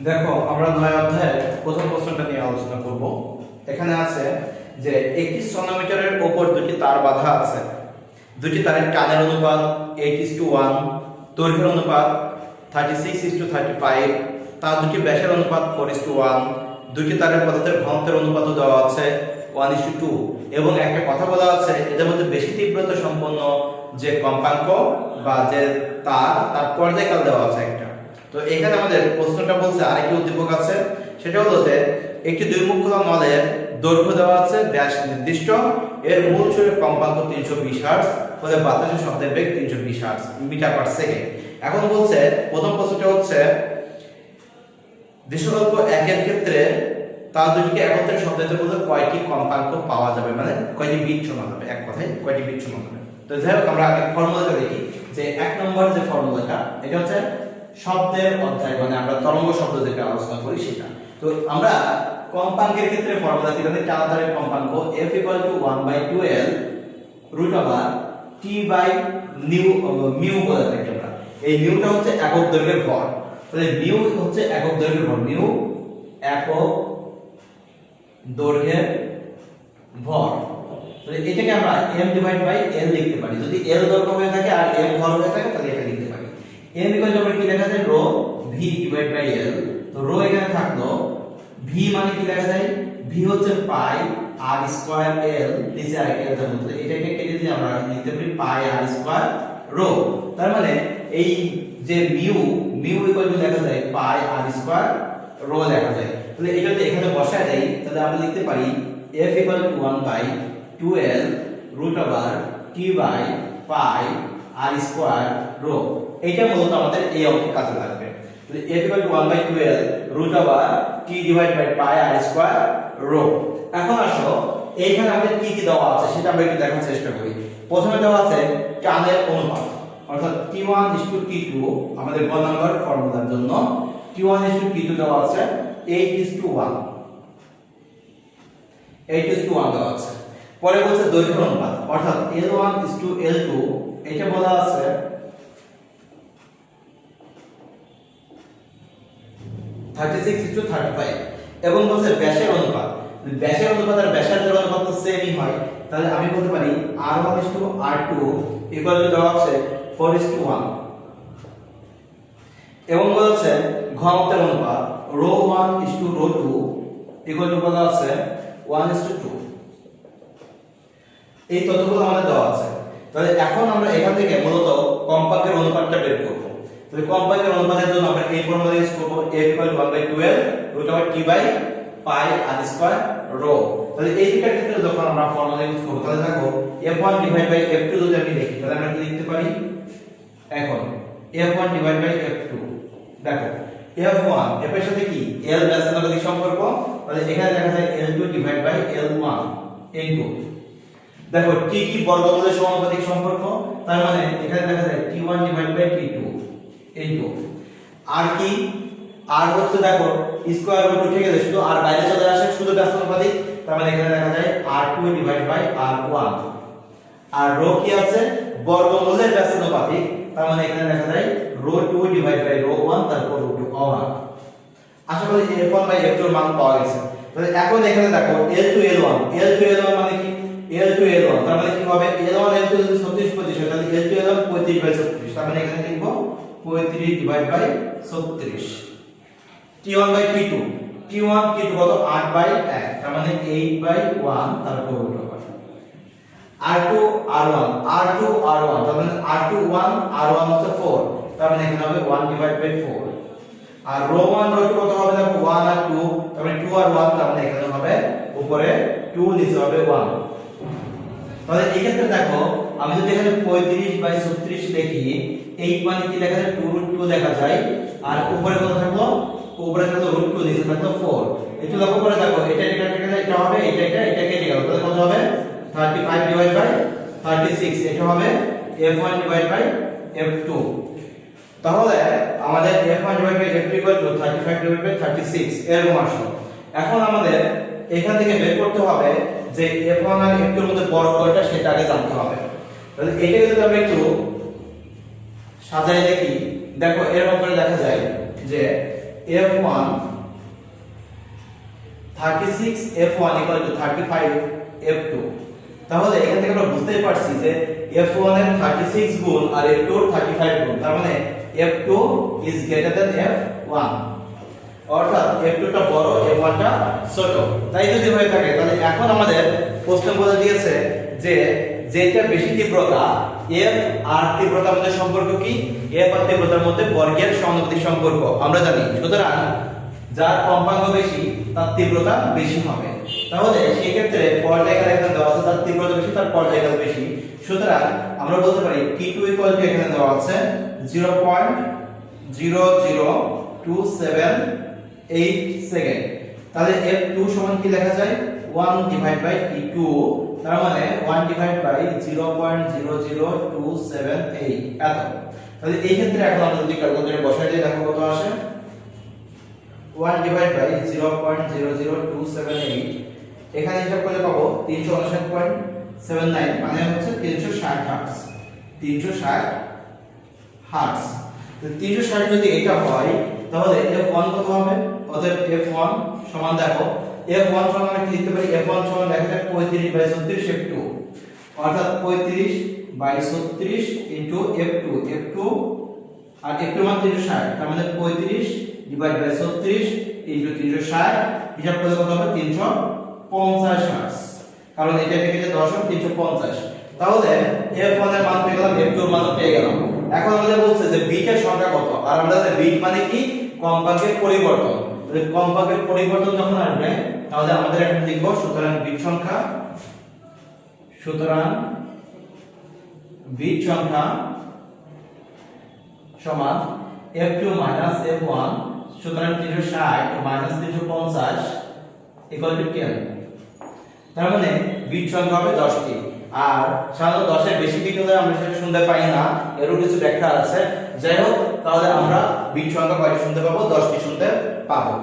দেখো আমরা 9 অধ্যায়ের প্রথম প্রশ্নটা নিয়ে আলোচনা করব। এখানে আছে যে একটি সনোমিটারের উপর দুটি তার বাঁধা আছে। দুটি তারের টানের অনুপাত 8:1, দৈর্ঘ্যের অনুপাত 36:35, তার দুটি ব্যাসের অনুপাত 4:1, দুটি তারের পদার্থের ঘনত্বের অনুপাতও দেওয়া আছে 1:2 এবং একটা কথা বলা আছে এদের মধ্যে বেশি তীব্রতা সম্পন্ন যে কম্পাঙ্ক বা যে তার পর্যায়কাল দেওয়া আছে একটা। তো এখানে আমাদের প্রশ্নটা বলছে আরেকটি উদ্দীপক আছে, সেটা হলো যে একটি দুইমুখ খোলা নলের দৈর্ঘ্য দেওয়া আছে, ব্যাস নির্দিষ্ট, এর মূল চুরের কম্পাঙ্ক 320 হার্টজ, ফলে বাতাসের শব্দের বেগ 320 হার্টজ মিটার পার সেকেন্ড। এখন বলছে প্রথম প্রশ্নটা হচ্ছে দৃশ্যকল্প একের ক্ষেত্রে তার দুটিকে একত্রে শব্দায়িত করলে কয়টি কম্পাঙ্ক পাওয়া যাবে, মানে কয়টি বিট সমান হবে, এক কথায় কয়টি বিট সমান হবে। তো যাই হোক আমরা আগে ফর্মুলাটা দেখি যে এক নম্বর যে ফর্মুলাটা এটা হচ্ছে শব্দের অধ্যায়, মানে আমরা তরঙ্গ শব্দ যেটা আলোচনা করি সেটা। তো আমরা কম্পাঙ্কের ক্ষেত্রে ফর্মুলা কি জানি, টানাতারের কম্পাঙ্ক f = 1/2l √t/μ বলে থাকি আমরা। এই মিউটা হচ্ছে একক দৈর্ঘ্যের ভর, তাহলে মিউ হচ্ছে একক দৈর্ঘ্যের ভর, মিউ একক দৈর্ঘ্যের ভর। তাহলে এটাকে আমরা m/l লিখতে পারি। যদি l দৈর্ঘ্য হয়ে থাকে আর m ভর হয়ে থাকে তাহলে এটা লিখতে পারি m = আমরা কি লেখা যায়, রো v/l। তো রো এখানে থাকলো, v মানে কি লেখা যায়, v হচ্ছে পাই r স্কয়ার l, নিচে আরেকটা আছে বলতে এটাকে কেটে দিয়ে আমরা লিখতে পারি পাই r স্কয়ার রো। তার মানে এই যে মিউ লেখা যায় পাই r স্কয়ার রো লেখা যায়। তাহলে এটা যদি এখানে বসায় দেই তাহলে আমরা লিখতে পারি f = 1/2l √t/পাই r স্কয়ার রো। এটা মূলত আমাদের এই অঙ্কে কাজে লাগবে। তাহলে f = 1/2l √t/পাই r স্কয়ার রো। এখন আসো এইখানে আমাদের কি কি দেওয়া আছে সেটা আমরা একটু দেখার চেষ্টা করি। প্রথমে দেওয়া আছে টানের অনুপাত, অর্থাৎ T1:T2, আমাদের গ নাম্বার ফর্মুলার জন্য T1:T2 দেওয়া আছে 8:1, 8:1 দেওয়া আছে। পরে বলছে দৈর্ঘ্যের অনুপাত, অর্থাৎ L1:L2, এটা বলা আছে 36:35 এবং বলছে ব্যাসের অনুপাত। ব্যাসের অনুপাত আর ব্যাসার্ধের অনুপাত তো সেমই হয়, তাহলে আমি বলতে পারি R1:R2 দেওয়া আছে 4:1 এবং বলছে ঘনত্বের অনুপাত ρ1:ρ2 বলা আছে 1:2। এই তথ্যগুলো আমাদের দেওয়া আছে। তাহলে এখন আমরা এখান থেকে মূলত কম্পাঙ্কের অনুপাতটা বের করব। তাহলে কম্পাঙ্কের অনুপাতের জন্য আমরা এই ফর্মুলা ইউজ করব, f = 1/2l √t/পাই r স্কয়ার রো। তাহলে এই দুটার ক্ষেত্রে যখন আমরা ফর্মুলা ইউজ করব তাহলে দেখো f1/f2 যদি আমি দেখি তাহলে আমরা কি লিখতে পারি, এখন f1/f2 দেখো f1 f এর সাথে কি l ব্যাসার্ধের সম্পর্ক, তাহলে এখানে লেখা যায় L2/L1 ইনটু দেখো t কি বর্গমূলের সমানুপাতিক সম্পর্ক, তার মানে এখানে লেখা যায় T1/T2 ইনটু আর কি আর হচ্ছে দেখো স্কয়ার রুট উঠে গেলে শুধু আর বাইরে চলে আসে, শুধু ব্যস্তানুপাতিক, তার মানে এখানে লেখা যায় R2/R1 আর রো কি আছে বর্গমূলের ব্যস্তানুপাতিক, তার মানে এখানে লেখা যায় ρ2/ρ1 তারপর √1। আশা করি f1/f2 এর মান পাওয়া গেছে। তাহলে এখন এখানে দেখো L2L1 মানে কি L2L1, তার মানে কি হবে L1 L2 যদি 36 35 হয় তাহলে L2L1 35/36, তার মানে এখানে লিখব 35/36। T1/T2 কত 8/1, তার মানে 8/1 তারপর √1। R2R1 তার মানে R1 হচ্ছে 4, তার মানে এখানে হবে 1/4। আর ρ1 ρ2 কত হবে দেখো 1 আর 2, তার মানে 2 আর 1, তার মানে এখানে হবে উপরে 2 নিচে হবে 1। তাহলে এই ক্ষেত্রে দেখো আমি যদি এখানে 35/36 লিখি, এই মানে কি লেখা যায় 2√2 লেখা যায়, আর উপরে কত থাকলো, উপরে থাকলো √2, নিচে থাকলো 4। একটু লক্ষ্য করে দেখো এটা এটা হবে, এটা কেটে গেল, তাহলে কত হবে 35/36, এটা হবে f1/f2। তাহলে আমাদের f1/f2 35/36 এরকম আসলো। এখন আমাদের এখান থেকে বের করতে হবে যে f1 আর f2 এর মধ্যে বড় কোনটা সেটা আগে জানতে হবে। তাহলে এটাকে যদি আমরা একটু সাজায় দেখি, দেখো এরকম করে দেখা যায় যে f1 36 f1 equal to 35 f2। তাহলে এখান থেকে আমরা বুঝতেই পারছি যে f1 এর 36 গুণ আর f2 এর 35 গুণ, তার মানে f2 is greater than f1, অর্থাৎ f2 টা বড় f1 টা ছোট। তাই যদি হয়ে থাকে তাহলে এখন আমাদের প্রশ্ন বলে দিয়েছে যে যেটা বেশি তীব্রতা f আর তীব্রতার মধ্যে সম্পর্ক কি, f আর তীব্রতার মধ্যে বর্গের সমানুপাতিক সম্পর্ক আমরা জানি। সুতরাং যার কম্পাঙ্ক বেশি তার তীব্রতা বেশি হবে। তাহলে সেই ক্ষেত্রে পর্যায়কাল এখানে দেওয়া আছে, তার তীব্রতা বেশি তার পর্যায়কাল বেশি। সুতরাং আমরা বলতে পারি t2 এখানে দেওয়া আছে 0.0027 সেকেন্ড। তাহলে f2 সমান কি লেখা যায় 1 ডিভাইড বাই t2, তার মানে 1 ডিভাইড বাই 0.00278 এত। তাহলে এই ক্ষেত্রে এখন আমরা যদি ক্যালকুলেটরে বসাই দিই দেখো কত আসে, 1 ডিভাইড বাই 0.00278 এখানে হিসাব করলে পাবো 359.79, মানে হচ্ছে 360 হার্টজ। 360 হার্টজ। তো 360 যদি এটা হয় তাহলে f1 কত হবে? অতএব f1 সমান দেখো f1 সমান আমরা কি লিখতে পারি, f1 সমান দেখা যায় 35/36 f2, অর্থাৎ 35/36 ইনটু f2, f2 আর f2 মান 360, তার মানে 35/36 ইনটু 360 হিসাব করলে কত হবে 350 হার্টজ, কারণ এটা থেকে যে 10 350। তাহলে f1 এর মান পেয়ে গেলাম, f2 এর মান পেয়ে গেলাম। এখন আমাদের বলছে যে বিটের সংখ্যা কত, আর আমরা জানি বিট মানে কি কম্পাঙ্কের পরিবর্তন। তাহলে কম্পাঙ্কের পরিবর্তন যখন আসবে তাহলে আমাদের এখন লিখব সুতরাং বিট সংখ্যা সমান f2 মাইনাস f1, সুতরাং 360 মাইনাস 350 ইকুয়াল টু 10। তার মানে বিট সংখ্যা হবে 10টি। আর সাধারণত 10 এর বেশি বিট হলে আমরা সেটা শুনতে পাই না, এরও কিছু ব্যাখ্যা আছে। যাই হোক, তাহলে আমরা বিট সংখ্যা কয়টি শুনতে পাবো? 10টি শুনতে পাবো।